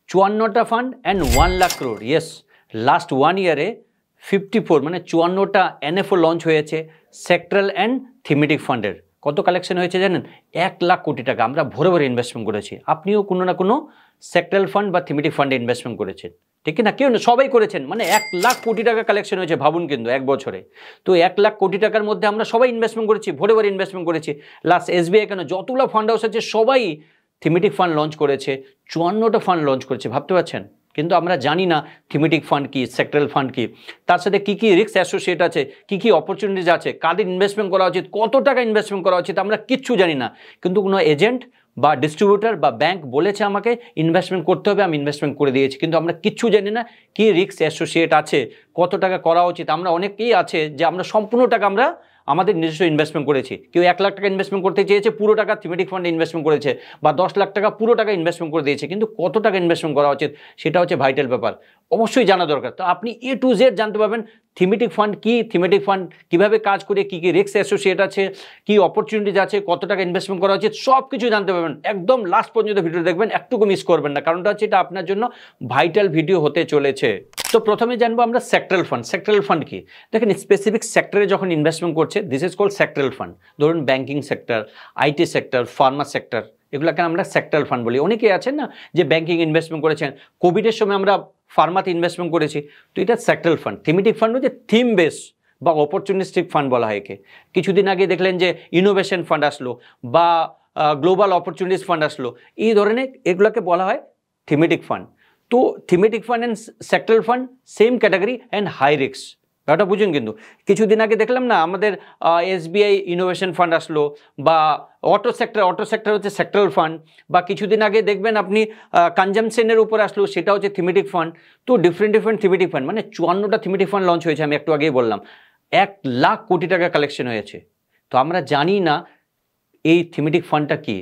54টা fund and 1 lakh crore। Yes, last 1 ইয়ারে 54 মানে 54টা এনএফও লঞ্চ হয়েছে সেক্টরাল অ্যান্ড থিমেটিক ফান্ডের। কত কালেকশন হয়েছে জানেন? 1 লাখ কোটি টাকা আমরা ভরে ভরে ইনভেস্টমেন্ট করেছি। আপনিও কোনো না কোনো সেক্টরাল ফান্ড বা থিমেটিক ফান্ডে ইনভেস্টমেন্ট করেছেন, ঠিক না? কেউ না, সবাই করেছেন। মানে 1 লাখ কোটি টাকা কালেকশন হয়েছে, ভাবুন কিন্তু 1 বছরে। তো 1 লাখ কোটি টাকার মধ্যে আমরা সবাই ইনভেস্টমেন্ট করেছি, ভরে ভরে ইনভেস্টমেন্ট করেছি। লাস্ট এসবিআই কেন, যতগুলো ফান্ড হাউস আছে সবাই থিমেটিক ফান্ড লঞ্চ করেছে, 54টা ফান্ড লঞ্চ করেছে, ভাবতে পারছেন? কিন্তু আমরা জানি না থিমেটিক ফান্ড কি, সেক্টরাল ফান্ড কি, তার সাথে কী কী রিস্ক অ্যাসোসিয়েট আছে, কী কী অপরচুনিটিজ আছে, কাদের ইনভেস্টমেন্ট করা উচিত, কত টাকা ইনভেস্টমেন্ট করা উচিত, আমরা কিচ্ছু জানি না। কিন্তু কোনো এজেন্ট বা ডিস্ট্রিবিউটার বা ব্যাংক বলেছে আমাকে ইনভেস্টমেন্ট করতে হবে, আমি ইনভেস্টমেন্ট করে দিয়েছি। কিন্তু আমরা কিচ্ছু জানি না কী রিস্ক অ্যাসোসিয়েট আছে, কত টাকা করা উচিত। আমরা অনেকেই আছে যে আমরা সম্পূর্ণ টাকা আমরা আমাদের নিজস্ব ইনভেস্টমেন্ট করেছি। কেউ 1 লাখ টাকা ইনভেস্টমেন্ট করতে চেয়েছে, পুরো টাকা থিমেটিক ফান্ডে ইনভেস্টমেন্ট করেছে, বা 10 লাখ টাকা পুরো টাকা ইনভেস্টমেন্ট করে দিয়েছে। কিন্তু কত টাকা ইনভেস্টমেন্ট করা উচিত সেটা হচ্ছে ভাইটাল ব্যাপার, অবশ্যই জানা দরকার। তো আপনি A to Z জানতে পারবেন থিমেটিক ফান্ড কি, থিমেটিক ফান্ড কীভাবে কাজ করে, কী কী রিস্ক অ্যাসোসিয়েট আছে, কী অপরচুনিটিজ আছে, কত টাকা ইনভেস্টমেন্ট করা উচিত, সব কিছু জানতে পারবেন। একদম লাস্ট পর্যন্ত ভিডিও দেখবেন, একটুকু মিস করবেন না, কারণটা হচ্ছে এটা আপনার জন্য ভাইটাল ভিডিও হতে চলেছে। তো প্রথমে জানবো আমরা সেক্টরাল ফান্ড। সেক্টরাল ফান্ড কি? দেখেন, স্পেসিফিক সেক্টরে যখন ইনভেস্টমেন্ট করছে, this is called sectoral fund. ধরুন banking sector, IT sector, pharma sector, এগুলোকে আমরা সেক্টরাল ফান্ড বলি। অনেকেই আছেন না যে ব্যাঙ্কিং ইনভেস্টমেন্ট করেছেন, কোভিডের সময় আমরা ফার্মাতে ইনভেস্টমেন্ট করেছি, তো এটা সেক্টরাল ফান্ড। থিমেটিক ফান্ড হচ্ছে থিম বেস বা অপরচুনিস্টিক ফান্ড বলা হয় একে। কিছুদিন আগে দেখলেন যে ইনোভেশন ফান্ড আসলো বা গ্লোবাল অপরচুনিটিস ফান্ড আসলো, এই ধরনের এগুলোকে বলা হয় থিমেটিক ফান্ড। তো thematic fund and sectoral fund same category and high risk, ব্যাপারটা বুঝুন। কিন্তু কিছুদিন আগে দেখলাম না আমাদের এসবিআই ইনোভেশন ফান্ড আসলো, বা অটো সেক্টর হচ্ছে সেক্টরাল ফান্ড, বা কিছুদিন আগে দেখবেন আপনি কনজামশনের উপর আসলো, সেটা হচ্ছে থিমেটিক ফান্ড। তো ডিফারেন্ট থিমেটিক ফান্ড, মানে 54টা থিমেটিক ফান্ড লঞ্চ হয়েছে, আমি একটু আগেই বললাম 1 লাখ কোটি টাকা কালেকশন হয়েছে। তো আমরা জানি না এই থিমেটিক ফান্ডটা কি।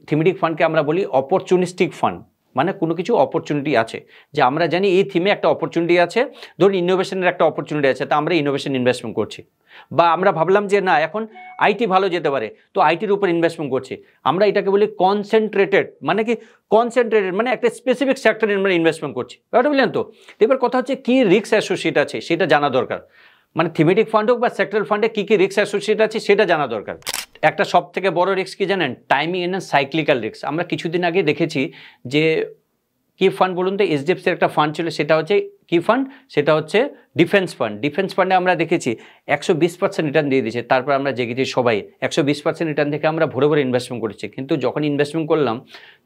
থিমেটিক ফান্ডকে আমরা বলি অপরচুনিস্টিক ফান্ড, মানে কোনো কিছু অপরচুনিটি আছে, যে আমরা জানি এই থিমে একটা অপরচুনিটি আছে, ধরুন ইনোভেশনের একটা অপরচুনিটি আছে, তা আমরা ইনোভেশন ইনভেস্টমেন্ট করছি। বা আমরা ভাবলাম যে না এখন আইটি ভালো যেতে পারে, তো আইটির উপর ইনভেস্টমেন্ট করছি। আমরা এটাকে বলি কনসেন্ট্রেটেড, মানে কি কনসেন্ট্রেটেড মানে একটা স্পেসিফিক সেক্টরে আমরা ইনভেস্টমেন্ট করছি, ব্যাপারটা বুঝলেন তো? এবার কথা হচ্ছে কী রিস্ক অ্যাসোসিয়েট আছে সেটা জানা দরকার। মানে থিমেটিক ফান্ড হোক বা সেক্টরাল ফান্ডে কী কী রিস্ক অ্যাসোসিয়েট আছে সেটা জানা দরকার। একটা সব থেকে বড় রিস্ক কি জানেন? Timing and cyclical risk. আমরা কিছুদিন আগে দেখেছি যে কি ফান্ড বলুন তো, এইচডিএফসির একটা ফান্ড ছিল, সেটা হচ্ছে কি ফান্ড, সেটা হচ্ছে ডিফেন্স ফান্ড। ডিফেন্স ফান্ডে আমরা দেখেছি 120% রিটার্ন দিয়ে দিয়েছে। তারপর আমরা জেগেছি সবাই 120% রিটার্ন থেকে আমরা ভরে ভরে ইনভেস্টমেন্ট করেছি। কিন্তু যখন ইনভেস্টমেন্ট করলাম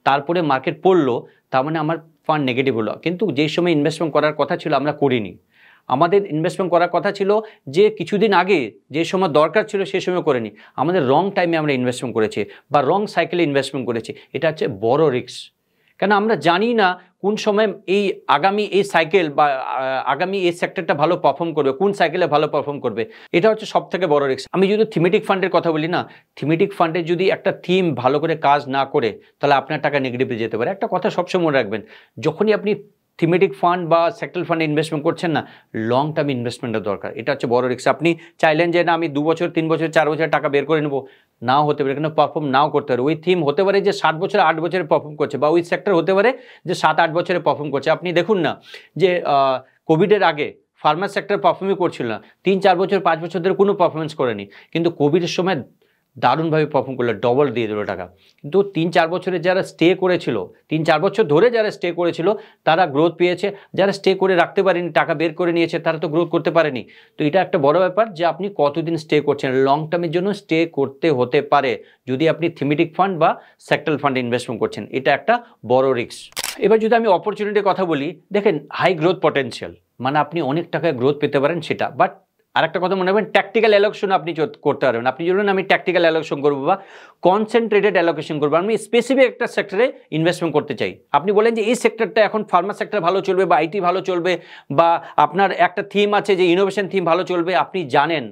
তারপরে মার্কেট পড়লো, তার মানে আমার ফান্ড নেগেটিভ হলো। কিন্তু যেই সময় ইনভেস্টমেন্ট করার কথা ছিল আমরা করিনি। আমাদের ইনভেস্টমেন্ট করার কথা ছিল যে কিছুদিন আগে যে সময় দরকার ছিল সেই সময় করিনি। আমাদের রং টাইমে আমরা ইনভেস্টমেন্ট করেছি বা রং সাইকেলে ইনভেস্টমেন্ট করেছি। এটা হচ্ছে বড় রিস্ক, কেন আমরা জানি না কোন সময় এই আগামী এই সাইকেল বা আগামী এই সেক্টরটা ভালো পারফর্ম করবে, কোন সাইকেলে ভালো পারফর্ম করবে। এটা হচ্ছে সব থেকে বড় রিস্ক। আমি যদি থিমেটিক ফান্ডের কথা বলি না, থিমেটিক ফান্ডে যদি একটা থিম ভালো করে কাজ না করে তাহলে আপনার টাকা নেগেটিভে যেতে পারে। একটা কথা সবসময় মনে রাখবেন, যখনই আপনি থিমেটিক ফান্ড বা সেক্টরাল ফান্ডে ইনভেস্টমেন্ট করছেন না, লং টার্ম ইনভেস্টমেন্টের দরকার। এটা হচ্ছে বড় রিস্ক। আপনি চাইলেন যে না আমি 2 বছর 3 বছর 4 বছর টাকা বের করে নেবো, নাও হতে পারে, কিন্তু পারফর্ম নাও করতে পারে। ওই থিম হতে পারে যে 7 বছর 8 বছরে পারফর্ম করছে, বা ওই সেক্টর হতে পারে যে 7-8 বছরে পারফর্ম করছে। আপনি দেখুন না যে কোভিডের আগে ফার্মা সেক্টর পারফর্মই করছিল না, 3-4 বছর 5 বছর ধরে কোনো পারফরমেন্স করেনি, কিন্তু কোভিডের সময় দারুণভাবে পারফর্ম করলো, ডবল দিয়ে দিল টাকা। কিন্তু 3-4 বছরে যারা স্টে করেছিল, 3-4 বছর ধরে যারা স্টে করেছিল তারা গ্রোথ পেয়েছে। যারা স্টে করে রাখতে পারেনি, টাকা বের করে নিয়েছে, তারা তো গ্রোথ করতে পারেনি। তো এটা একটা বড় ব্যাপার যে আপনি কতদিন স্টে করছেন। লং টার্মের জন্য স্টে করতে হতে পারে যদি আপনি থিমেটিক ফান্ড বা সেক্টরাল ফান্ডে ইনভেস্টমেন্ট করছেন। এটা একটা বড় রিস্ক। এবার যদি আমি অপরচুনিটির কথা বলি, দেখেন হাই গ্রোথ পটেনশিয়াল, মানে আপনি অনেক টাকায় গ্রোথ পেতে পারেন সেটা। বাট আরেকটা কথা মনে রাখবেন, ট্যাকটিক্যাল অ্যালোকেশন আপনি করতে পারবেন। আপনি বলুন আমি ট্যাকটিক্যাল অ্যালোকেশন করবো বা কনসেন্ট্রেটেড অ্যালোকেশন করবো, আমি স্পেসিফিক একটা সেক্টরে ইনভেস্টমেন্ট করতে চাই। আপনি বলেন যে এই সেক্টরটা এখন ফার্মা সেক্টর ভালো চলবে বা আইটি ভালো চলবে, বা আপনার একটা থিম আছে যে ইনোভেশন থিম ভালো চলবে, আপনি জানেন,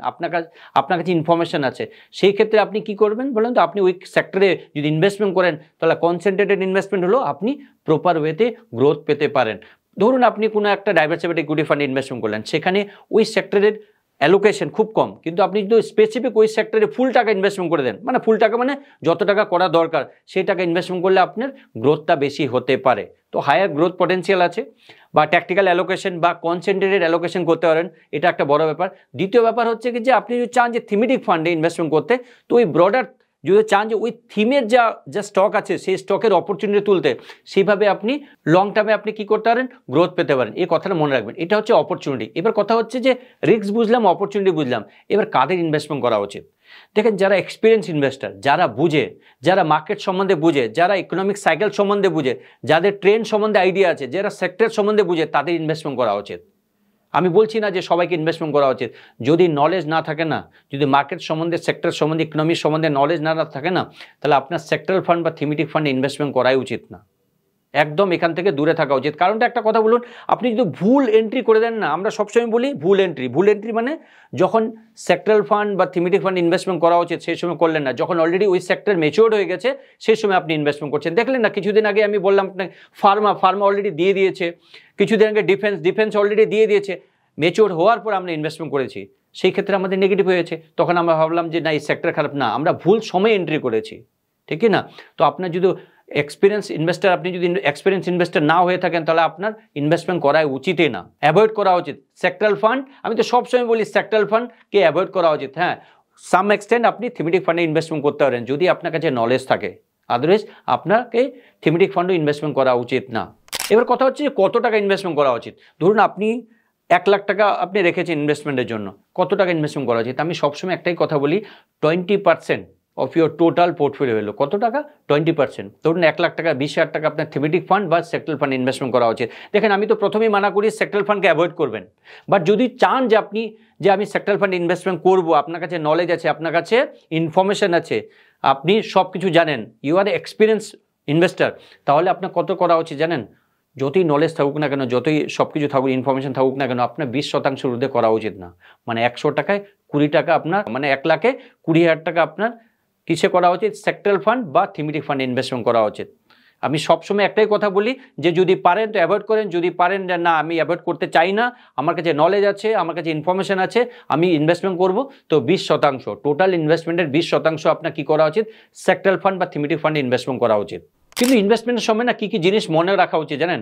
আপনার কাছে ইনফরমেশন আছে, সেই ক্ষেত্রে আপনি কি করবেন বলেন তো? আপনি ওই সেক্টরে যদি ইনভেস্টমেন্ট করেন তাহলে কনসেন্ট্রেটেড ইনভেস্টমেন্ট হলো আপনি প্রপার ওয়েতে গ্রোথ পেতে পারেন। ধরুন আপনি কোনো একটা ডাইভার্সিফাইড ইকুইটি ফান্ডে ইনভেস্টমেন্ট করলেন, সেখানে ওই সেক্টরের অ্যালোকেশন খুব কম, কিন্তু আপনি যদি স্পেসিফিক ওই সেক্টরে ফুল টাকা ইনভেস্টমেন্ট করে দেন, মানে ফুল টাকা মানে যত টাকা করা দরকার সেই টাকা ইনভেস্টমেন্ট করলে আপনার গ্রোথটা বেশি হতে পারে। তো হায়ার গ্রোথ পটেনশিয়াল আছে, বা ট্যাকটিক্যাল অ্যালোকেশন বা কনসেন্ট্রেটেড অ্যালোকেশন করতে পারেন, এটা একটা বড় ব্যাপার। দ্বিতীয় ব্যাপার হচ্ছে কি যে আপনি যদি চান যে থিমেটিক ফান্ডে ইনভেস্টমেন্ট করতে, তো ওই ব্রডার যদি চান যে ওই থিমের যা স্টক আছে সেই স্টকের অপরচুনিটি তুলতে, সেইভাবে আপনি লং টার্মে আপনি কি করতে পারেন, গ্রোথ পেতে পারেন। এই কথাটা মনে রাখবেন, এটা হচ্ছে অপরচুনিটি। এবার কথা হচ্ছে যে রিস্ক বুঝলাম, অপরচুনিটি বুঝলাম, এবার কাদের ইনভেস্টমেন্ট করা উচিত। দেখেন, যারা এক্সপিরিয়েন্স ইনভেস্টার, যারা বুঝে, যারা মার্কেট সম্বন্ধে বুঝে, যারা ইকোনমিক সাইকেল সম্বন্ধে বুঝে, যাদের ট্রেন্ড সম্বন্ধে আইডিয়া আছে, যারা সেক্টর সম্বন্ধে বুঝে, তাদের ইনভেস্টমেন্ট করা উচিত। আমি বলছি না যে সবাইকে ইনভেস্টমেন্ট করা উচিত। যদি নলেজ না থাকে না, যদি মার্কেট সম্বন্ধে, সেক্টর সম্বন্ধে, ইকোনমি সম্বন্ধে নলেজ না থাকে না, তাহলে আপনার সেক্টরাল ফান্ড বা থিমেটিক ফান্ডে ইনভেস্টমেন্ট করাই উচিত না। একদম এখান থেকে দূরে থাকা উচিত। কারণটা একটা কথা বলুন, আপনি যদি ভুল এন্ট্রি করে দেন না, আমরা সবসময় বলি ভুল এন্ট্রি মানে যখন সেক্টরাল ফান্ড বা থিমেটিক ফান্ড ইনভেস্টমেন্ট করা উচিত সেই সময় করলেন না, যখন অলরেডি ওই সেক্টর ম্যাচিওর্ড হয়ে গেছে সেই সময় আপনি ইনভেস্টমেন্ট করছেন। দেখলেন না কিছুদিন আগে আমি বললাম আপনাকে ফার্মা অলরেডি দিয়ে দিয়েছে, কিছুদিন আগে ডিফেন্স অলরেডি দিয়ে দিয়েছে, ম্যাচিওর হওয়ার পর আমরা ইনভেস্টমেন্ট করেছি, সেই ক্ষেত্রে আমাদের নেগেটিভ হয়েছে। তখন আমরা ভাবলাম যে না, এই সেক্টর খারাপ না, আমরা ভুল সময়ে এন্ট্রি করেছি, ঠিক না? তো আপনার যদি আপনি যদি এক্সপিরিয়েন্স ইনভেস্টর না হয়ে থাকেন, তাহলে আপনার ইনভেস্টমেন্ট করা উচিতই না, অ্যাভয়েড করা উচিত। সেক্টরাল ফান্ড, আমি তো সবসময় বলি সেক্টরাল ফান্ডকে অ্যাভয়েড করা উচিত। হ্যাঁ, সাম এক্সটেন্ট আপনি থিমেটিক ফান্ডে ইনভেস্টমেন্ট করতে পারেন যদি আপনার কাছে নলেজ থাকে, আদারওয়াইজ আপনাকে থিমেটিক ফান্ডে ইনভেস্টমেন্ট করা উচিত না। এবার কথা হচ্ছে কত টাকা ইনভেস্টমেন্ট করা উচিত। ধরুন আপনি 1 লাখ টাকা আপনি রেখেছেন ইনভেস্টমেন্টের জন্য, কত টাকা ইনভেস্টমেন্ট করা উচিত? আমি সবসময় একটাই কথা বলি, 20% অফ ইউর টোটাল পোর্টফোলিও হলো কত টাকা, 20%। ধরুন 1 লাখ টাকা, 20,000 টাকা আপনার থিমেটিক ফান্ড বা সেক্টরাল ফান্ড ইনভেস্টমেন্ট করা উচিত। দেখেন, আমি তো প্রথমেই মানা করি সেক্টরাল ফান্ডকে অ্যাভয়েড করবেন, বাট যদি চান যে আমি সেক্টরাল ফান্ড ইনভেস্টমেন্ট করবো, আপনার কাছে নলেজ আছে, আপনার কাছে ইনফরমেশন আছে, আপনি সব কিছু জানেন, ইউ আর এক্সপিরিয়েন্স ইনভেস্টার, তাহলে আপনার কত করা উচিত জানেন? যতই নলেজ থাকুক না কেন, যতই সব কিছু থাকুক, ইনফরমেশন থাকুক না কেন, আপনার 20% ঊর্ধ্বে করা উচিত না। মানে 100 টাকায় 20 টাকা আপনার, মানে 1 লাখে 20,000 টাকা আপনার কিসে করা উচিত? সেক্টরাল ফান্ড বা থিমেটিক ফান্ড ইনভেস্টমেন্ট করা উচিত। আমি সবসময় একটাই কথা বলি যে যদি পারেন তো অ্যাভয়েড করেন, যদি পারেন যে না আমি অ্যাভয়েড করতে চাই না, আমার কাছে নলেজ আছে, আমার কাছে ইনফরমেশন আছে, আমি ইনভেস্টমেন্ট করব, তো 20% টোটাল ইনভেস্টমেন্টের 20% আপনার কী করা উচিত? সেক্টরাল ফান্ড বা থিমেটিক ফান্ডে ইনভেস্টমেন্ট করা উচিত। কিন্তু ইনভেস্টমেন্টের সময় না কী কী জিনিস মনে রাখা উচিত জানেন?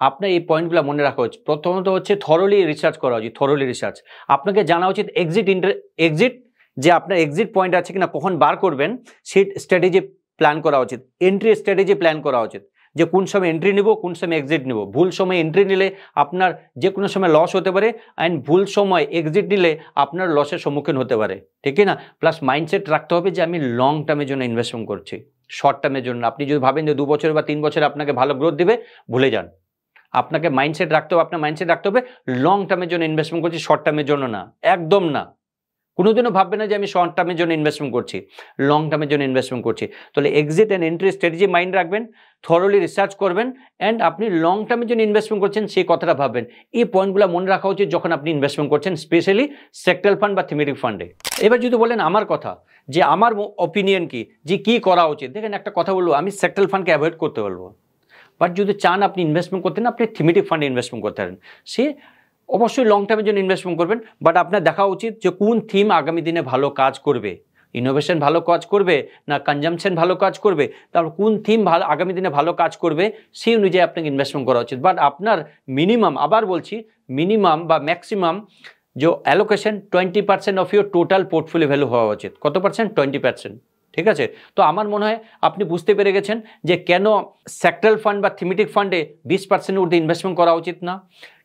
আপনার এই পয়েন্টগুলো মনে রাখা উচিত। প্রথমত হচ্ছে থরলি রিসার্চ করা উচিত, থরলি রিসার্চ। আপনাকে জানা উচিত এক্সিট যে আপনার এক্সিট পয়েন্ট আছে কিনা, কখন বার করবেন সেই স্ট্র্যাটেজি প্ল্যান করা উচিত, এন্ট্রি স্ট্র্যাটেজি প্ল্যান করা উচিত, যে কোন সময় এন্ট্রি নেব, কোন সময় এক্সিট নেব। ভুল সময় এন্ট্রি নিলে আপনার যে কোনো সময় লস হতে পারে, অ্যান্ড ভুল সময় এক্সিট নিলে আপনার লসের সম্মুখীন হতে পারে, ঠিক না? প্লাস মাইন্ডসেট রাখতে হবে যে আমি লং টার্মের জন্য ইনভেস্টমেন্ট করছি, শর্ট টার্মের জন্য। আপনি যদি ভাবেন যে 2 বছর বা 3 বছরে আপনাকে ভালো গ্রোথ দেবে, ভুলে যান। আপনাকে মাইন্ডসেট রাখতে হবে, আপনার মাইন্ডসেট রাখতে হবে লং টার্মের জন্য ইনভেস্টমেন্ট করছি, শর্ট টার্মের জন্য না, একদম না। কোনোদিনও ভাববে না যে আমি শর্ট টার্মের জন্য ইনভেস্টমেন্ট করছি, লং টার্মের জন্য ইনভেস্টমেন্ট করছি। তাহলে exit and entry strategy mind রাখবেন, থরলি রিসার্চ করবেন, অ্যান্ড আপনি লং টার্মের জন্য ইনভেস্টমেন্ট করছেন সেই কথাটা ভাববেন। এই পয়েন্টগুলো মনে রাখা উচিত যখন আপনি ইনভেস্টমেন্ট করছেন, স্পেশালি সেক্টরাল ফান্ড বা থিমেটিক ফান্ডে। এবার যদি বলেন আমার কথা, যে আমার ওপিনিয়ন কি কী করা উচিত, দেখেন একটা কথা বলবো, আমি সেক্টরাল ফান্ডকে অ্যাভয়েড করতে বলবো, বাট যদি চান আপনি ইনভেস্টমেন্ট করতে না, আপনি থিমেটিক ফান্ডে ইনভেস্টমেন্ট করতে পারেন। সে অবশ্যই লং টার্মের জন্য ইনভেস্টমেন্ট করবেন, বাট আপনার দেখা উচিত যে কোন থিম আগামী দিনে ভালো কাজ করবে, ইনোভেশন ভালো কাজ করবে না কনজামশন ভালো কাজ করবে, তারপর কোন থিম ভালো আগামী দিনে ভালো কাজ করবে, সেই অনুযায়ী আপনাকে ইনভেস্টমেন্ট করা উচিত। বাট আপনার মিনিমাম, আবার বলছি, মিনিমাম বা ম্যাক্সিমাম যে allocation 20% of your total portfolio value হওয়া উচিত। কত পার্সেন্ট? 20%, ঠিক আছে? তো আমার মনে হয় আপনি বুঝতে পেরে গেছেন যে কেন সেক্টরাল ফান্ড বা থিমেটিক ফান্ডে 20% ঊর্ধ্বে ইনভেস্টমেন্ট করা উচিত না,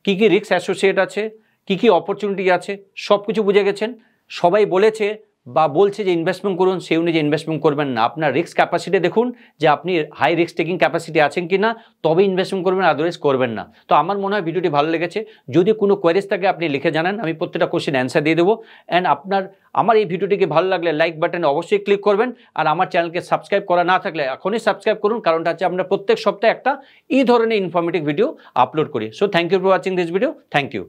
কী কী রিস্ক অ্যাসোসিয়েট আছে, কী কী অপরচুনিটি আছে, সব কিছু বুঝে গেছেন। সবাই বলেছে বা বলছে যে ইনভেস্টমেন্ট করুন, সেই অনুযায়ী ইনভেস্টমেন্ট করবেন না। আপনার রিস্ক ক্যাপাসিটি দেখুন যে আপনি হাই রিস্ক টেকিং ক্যাপাসিটি আছেন কি না, তবে ইনভেস্টমেন্ট করবেন, আদারওয়াইজ করবেন না। তো আমার মনে হয় ভিডিওটি ভালো লেগেছে। যদি কোনো কোয়েরিজ থাকে আপনি লিখে জানান, আমি প্রত্যেকটা কোশ্চেন অ্যান্সার দিয়ে দেবো। অ্যান্ড আমার এই ভিডিওটিকে ভালো লাগলে লাইক বাটনে অবশ্যই ক্লিক করবেন, আর আমার চ্যানেলকে সাবস্ক্রাইব করা না থাকলে এখনই সাবস্ক্রাইব করুন, কারণটা হচ্ছে আমরা প্রত্যেক সপ্তাহে একটা এই ধরনের ইনফরমেটিভ ভিডিও আপলোড করি। So thank you for watching this video, thank you.